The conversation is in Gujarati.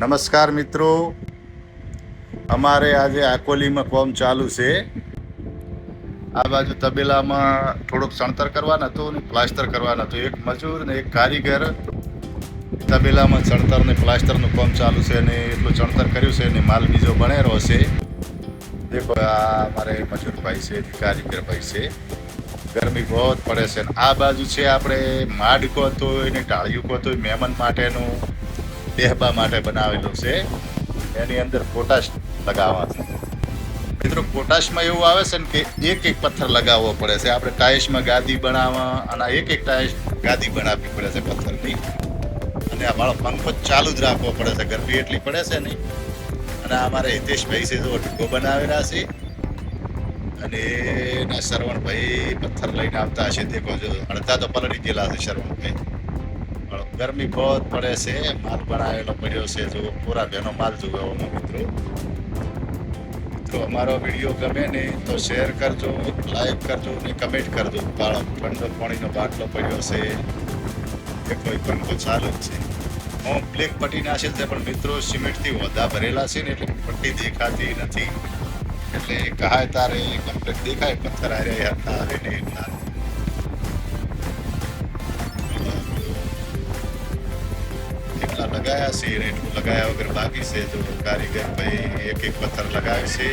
નમસ્કાર મિત્રો, અમારે આજે આકોલીમાં કોમ ચાલુ છે. આ બાજુ તબેલામાં થોડુંક સણતર કરવાનું હતું ને પ્લાસ્ટર કરવાનું હતું. એક મજૂર ને એક કારીગર તબેલામાં સણતર ને પ્લાસ્ટરનું કામ ચાલુ છે ને એટલું સણતર કર્યું છે ને માલ બીજો બનેરો છે. દેખો આ મારે મજૂર ભાઈ છે, કારીગર ભાઈ છે. ગરમી બહુ પડે છે. આ બાજુ છે આપણે માડ કહો તો એને ટાળિયું કહો તો મહેમાન માટેનું બેહબા માટે બનાવેલું છે. એની અંદર પોટાશ લગાવવા છે. મિત્રો પોટાશમાં એવું આવે છે ને કે એક એક પથ્થર લગાવવો પડે છે. આપણે ટાઇલ્સમાં ગાદી બનાવવા અને એક એક ટાઇલ્સ ગાદી બનાવવી પડે છે પથ્થરની. અને આ મારો પંખો ચાલુ જ રાખવો પડે છે, ગરમી એટલી પડે છે ને. અને અમારે હિતેશભાઈ છે જો ઢગો બનાવેલા છે અને એના શરવણભાઈ પથ્થર લઈને આવતા હશે. દેખો જો અડધા તો પલળી ગયેલા છે શરવણભાઈ. ગરમી બહુ પડે છે. માલ બનાવેલો પડ્યો છે જો પૂરા બેનો માલ જોયો મિત્રો. અમારો વિડીયો ગમે ને તો શેર કરજો, લાઈક કરજો ને કમેન્ટ કરજો. ઠંડો પાણીનો બાટલો પડ્યો છે, એ કોઈ પંખો ચાલુ જ છે. હું બ્લેક પટ્ટી નાખેલ છે પણ મિત્રો સિમેન્ટથી વધા ભરેલા છે ને એટલે પટ્ટી દેખાતી નથી. એટલે કહાય તારે કમ્પ્લીટ દેખાય પથ્થર આવ્યા હતા એને એટલા લગાયા છે ને એટલું લગાયા વગર બાકી છે. તો કારીગર ભાઈ એક એક પથ્થર લગાવે છે.